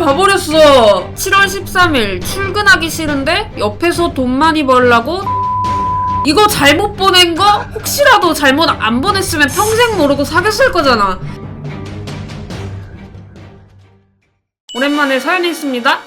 봐버렸어. 7월 13일 출근하기 싫은데 옆에서 돈 많이 벌라고 이거 잘못 보낸 거 혹시라도 잘못 안 보냈으면 평생 모르고 사귀었을 거잖아. 오랜만에 사연이 있습니다.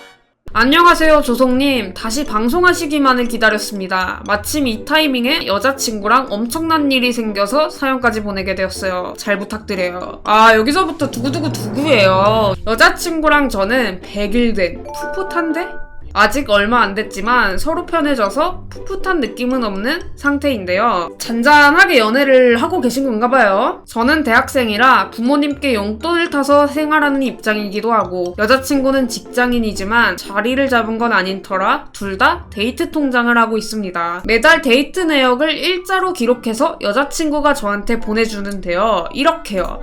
안녕하세요 조성님. 다시 방송하시기만을 기다렸습니다. 마침 이 타이밍에 여자친구랑 엄청난 일이 생겨서 사연까지 보내게 되었어요. 잘 부탁드려요. 여기서부터 두구두구두구예요. 여자친구랑 저는 100일 된 풋풋한데? 아직 얼마 안 됐지만 서로 편해져서 풋풋한 느낌은 없는 상태인데요. 잔잔하게 연애를 하고 계신 건가 봐요. 저는 대학생이라 부모님께 용돈을 타서 생활하는 입장이기도 하고 여자친구는 직장인이지만 자리를 잡은 건 아닌 터라 둘 다 데이트 통장을 하고 있습니다. 매달 데이트 내역을 일자로 기록해서 여자친구가 저한테 보내주는데요. 이렇게요.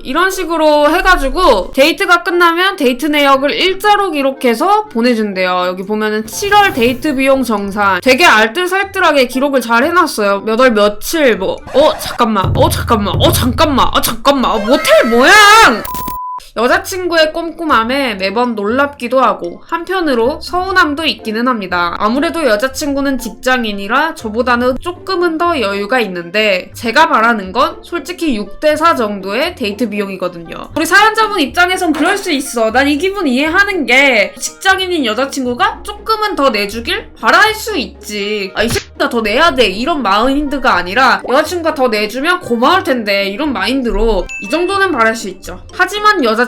이런 식으로 해가지고 데이트가 끝나면 데이트 내역을 일자로 기록해서 보내준대요. 여기 보면은 7월 데이트 비용 정산 되게 알뜰살뜰하게 기록을 잘 해놨어요. 몇 월 며칠 잠깐만 모텔 모양! 여자친구의 꼼꼼함에 매번 놀랍기도 하고 한편으로 서운함도 있기는 합니다. 아무래도 여자친구는 직장인이라 저보다는 조금은 더 여유가 있는데 제가 바라는 건 솔직히 6대4 정도의 데이트 비용이거든요. 우리 사연자분 입장에선 그럴 수 있어. 난 이 기분 이해하는 게 직장인인 여자친구가 조금은 더 내주길 바랄 수 있지. 이 새끼가 더 내야 돼 이런 마인드가 아니라 여자친구가 더 내주면 고마울 텐데 이런 마인드로 이 정도는 바랄 수 있죠. 하지만 여자친구가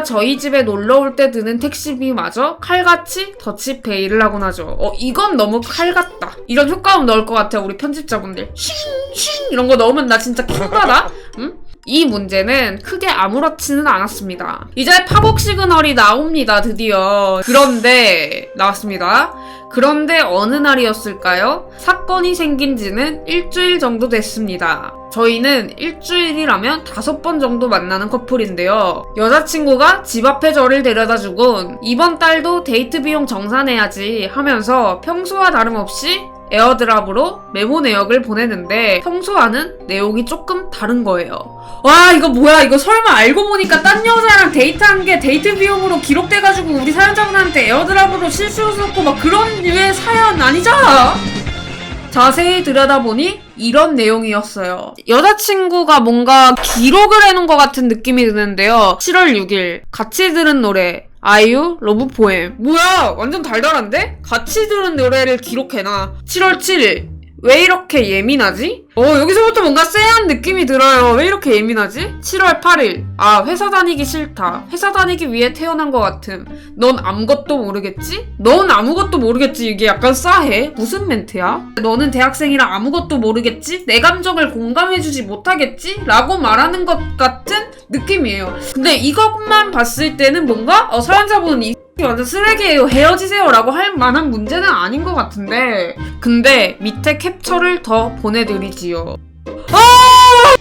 저희 집에 놀러올 때 드는 택시비마저 칼같이 더치페이를 하곤 하죠. 이건 너무 칼같다. 이런 효과음 넣을 것 같아요. 우리 편집자분들. 쉥 이런 거 넣으면 나 진짜 킹받아. 응? 이 문제는 크게 아무렇지는 않았습니다. 이제 팝업 시그널이 나옵니다. 드디어. 나왔습니다. 그런데 어느 날이었을까요? 사건이 생긴 지는 일주일 정도 됐습니다. 저희는 일주일이라면 5번 정도 만나는 커플인데요. 여자친구가 집 앞에 저를 데려다주곤 이번 달도 데이트 비용 정산해야지 하면서 평소와 다름없이 에어드랍으로 메모 내역을 보내는데 평소와는 내용이 조금 다른 거예요. 와 이거 뭐야, 이거 설마 알고 보니까 딴 여자랑 데이트한 게 데이트 비용으로 기록돼가지고 우리 사연자분한테 에어드랍으로 실수로 썼고 막 그런 류의 사연 아니죠? 자세히 들여다보니 이런 내용이었어요. 여자친구가 뭔가 기록을 해놓은 것 같은 느낌이 드는데요. 7월 6일 같이 들은 노래 아이유 러브 포엠. 뭐야 완전 달달한데? 같이 들은 노래를 기록해놔. 7월 7일 왜 이렇게 예민하지? 여기서부터 뭔가 쎄한 느낌이 들어요. 왜 이렇게 예민하지? 7월 8일 회사 다니기 싫다. 회사 다니기 위해 태어난 것 같음. 넌 아무것도 모르겠지? 넌 아무것도 모르겠지. 이게 약간 싸해. 무슨 멘트야? 너는 대학생이라 아무것도 모르겠지? 내 감정을 공감해주지 못하겠지? 라고 말하는 것 같은 느낌이에요. 근데 이것만 봤을 때는 뭔가 사연자분은 이 완전 쓰레기예요. 헤어지세요 라고 할 만한 문제는 아닌 것 같은데 근데 밑에 캡처를 더 보내드리지요.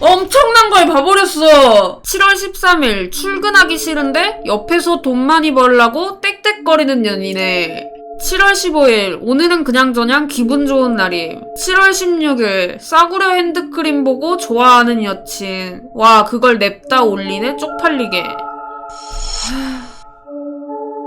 엄청난 걸 봐버렸어. 7월 13일 출근하기 싫은데 옆에서 돈 많이 벌라고 떽떽거리는 년이네. 7월 15일 오늘은 그냥저냥 기분 좋은 날임. 7월 16일 싸구려 핸드크림 보고 좋아하는 여친. 와 그걸 냅다 올리네 쪽팔리게.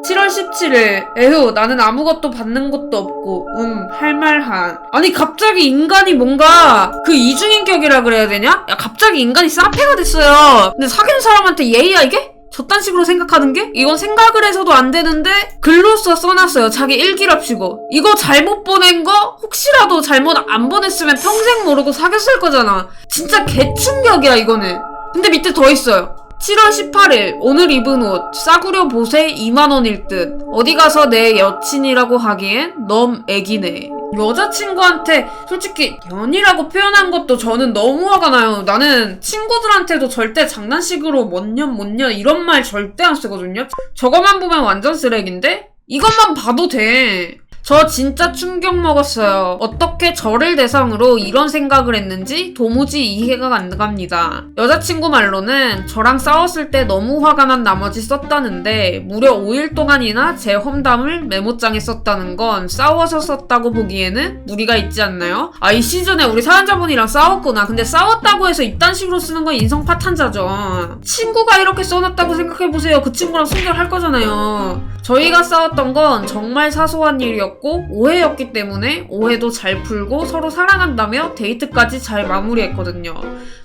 7월 17일 에휴 나는 아무것도 받는 것도 없고 할말한. 아니 갑자기 인간이 뭔가 그 이중인격이라 그래야 되냐? 갑자기 인간이 싸패가 됐어요. 근데 사귄 사람한테 예의야 이게? 저딴 식으로 생각하는 게? 이건 생각을 해서도 안 되는데 글로써 써놨어요. 자기 일기랍시고. 이거 잘못 보낸 거 혹시라도 잘못 안 보냈으면 평생 모르고 사귀었을 거잖아. 진짜 개충격이야 이거는. 근데 밑에 더 있어요. 7월 18일 오늘 입은 옷 싸구려 보세 2만원일 듯. 어디 가서 내 여친이라고 하기엔 너무 애기네. 여자친구한테 솔직히 연이라고 표현한 것도 저는 너무 화가 나요. 나는 친구들한테도 절대 장난식으로 못년 이런 말 절대 안 쓰거든요. 저거만 보면 완전 쓰레기인데 이것만 봐도 돼. 저 진짜 충격 먹었어요. 어떻게 저를 대상으로 이런 생각을 했는지 도무지 이해가 안 갑니다. 여자친구 말로는 저랑 싸웠을 때 너무 화가 난 나머지 썼다는데 무려 5일 동안이나 제 험담을 메모장에 썼다는 건 싸워서 썼다고 보기에는 무리가 있지 않나요? 이 시즌에 우리 사연자분이랑 싸웠구나. 근데 싸웠다고 해서 이딴 식으로 쓰는 건 인성 파탄자죠. 친구가 이렇게 써놨다고 생각해보세요. 그 친구랑 순결할 거잖아요. 저희가 싸웠던 건 정말 사소한 일이었고 오해였기 때문에 오해도 잘 풀고 서로 사랑한다며 데이트까지 잘 마무리했거든요.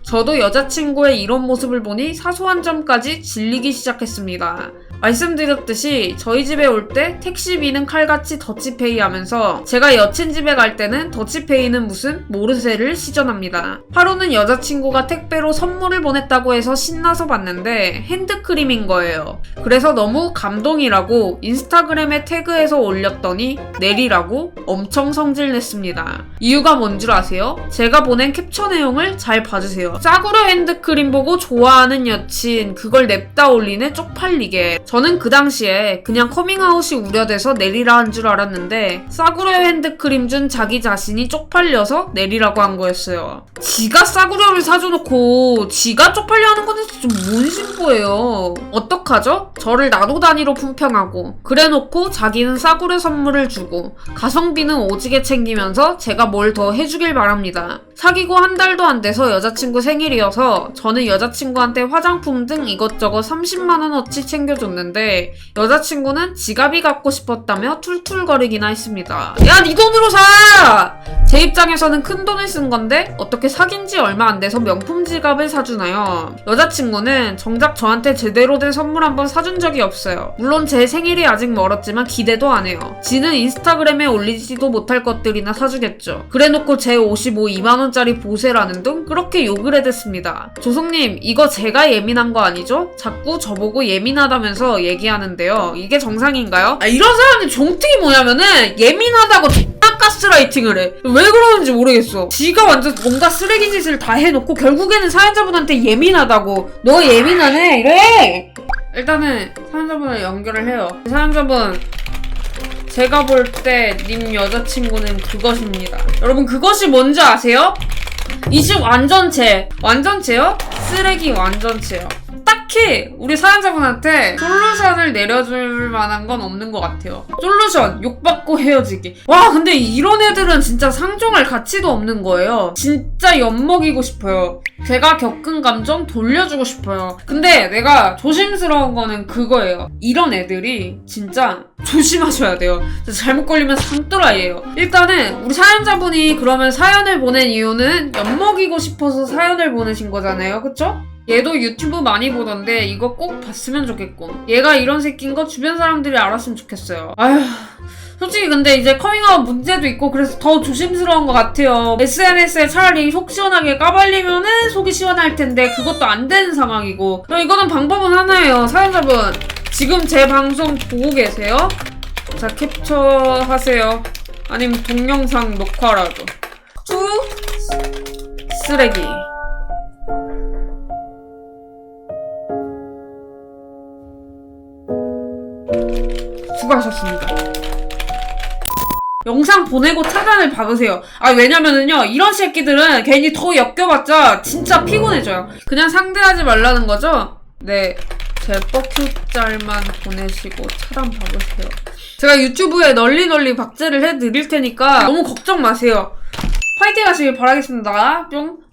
저도 여자친구의 이런 모습을 보니 사소한 점까지 질리기 시작했습니다. 말씀드렸듯이 저희 집에 올 때 택시비는 칼같이 더치페이 하면서 제가 여친 집에 갈 때는 더치페이는 무슨 모르쇠를 시전합니다. 하루는 여자친구가 택배로 선물을 보냈다고 해서 신나서 봤는데 핸드크림인 거예요. 그래서 너무 감동이라고 인스타그램에 태그해서 올렸더니 내리라고 엄청 성질냈습니다. 이유가 뭔 줄 아세요? 제가 보낸 캡처 내용을 잘 봐주세요. 싸구려 핸드크림 보고 좋아하는 여친 그걸 냅다 올리네 쪽팔리게. 저는 그 당시에 그냥 커밍아웃이 우려돼서 내리라 한 줄 알았는데 싸구려 핸드크림 준 자기 자신이 쪽팔려서 내리라고 한 거였어요. 지가 싸구려를 사줘놓고 지가 쪽팔려 하는 건 좀 뭔 심보예요. 어떡하죠? 저를 나도 단위로 품평하고 그래놓고 자기는 싸구려 선물을 주고 가성비는 오지게 챙기면서 제가 뭘 더 해주길 바랍니다. 사귀고 한 달도 안 돼서 여자친구 생일이어서 저는 여자친구한테 화장품 등 이것저것 30만원어치 챙겨줬는데 여자친구는 지갑이 갖고 싶었다며 툴툴거리기나 했습니다. 야, 네 돈으로 사! 제 입장에서는 큰 돈을 쓴 건데 어떻게 사귄 지 얼마 안 돼서 명품 지갑을 사주나요? 여자친구는 정작 저한테 제대로 된 선물 한번 사준 적이 없어요. 물론 제 생일이 아직 멀었지만 기대도 안 해요. 지는 인스타그램에 올리지도 못할 것들이나 사주겠죠. 그래놓고 제 옷이 뭐 2만원짜리 보세라는 등 그렇게 욕을 해댔습니다. 조성님, 이거 제가 예민한 거 아니죠? 자꾸 저보고 예민하다면서 얘기하는데요. 이게 정상인가요? 이런 사람들 종특이 뭐냐면은 예민하다고 가스라이팅을 해. 왜 그러는지 모르겠어. 지가 완전 뭔가 쓰레기 짓을 다 해놓고 결국에는 사연자분한테 예민하다고 너 예민하네 이래. 일단은 사연자분을 연결을 해요. 사연자분, 제가 볼 때 님 여자친구는 그것입니다. 여러분, 그것이 뭔지 아세요? 이 집 완전체. 완전체요? 쓰레기 완전체요. 딱히 우리 사연자분한테 솔루션을 내려줄 만한 건 없는 것 같아요. 솔루션, 욕받고 헤어지기. 와, 근데 이런 애들은 진짜 상종할 가치도 없는 거예요. 진짜 엿먹이고 싶어요. 제가 겪은 감정 돌려주고 싶어요. 근데 내가 조심스러운 거는 그거예요. 이런 애들이 진짜 조심하셔야 돼요. 잘못 걸리면 상또라이예요. 일단은 우리 사연자분이 그러면 사연을 보낸 이유는 엿먹이고 싶어서 사연을 보내신 거잖아요. 그쵸? 얘도 유튜브 많이 보던데 이거 꼭 봤으면 좋겠고, 얘가 이런 새끼인 거 주변 사람들이 알았으면 좋겠어요. 아휴, 솔직히 근데 이제 커밍아웃 문제도 있고 그래서 더 조심스러운 것 같아요. SNS에 차라리 속 시원하게 까발리면은 속이 시원할 텐데 그것도 안 되는 상황이고. 그럼 이거는 방법은 하나예요. 사연자분, 지금 제 방송 보고 계세요? 자, 캡처하세요. 아니면 동영상 녹화라도. 쓰레기. 수고하셨습니다. 영상 보내고 차단을 박으세요. 왜냐면은요, 이런 새끼들은 괜히 더 엮여봤자 진짜 피곤해져요. 그냥 상대하지 말라는 거죠? 네, 제 뻑큐짤만 보내시고 차단 박으세요. 제가 유튜브에 널리 박제를 해드릴 테니까 너무 걱정 마세요. 파이팅 하시길 바라겠습니다. 뿅.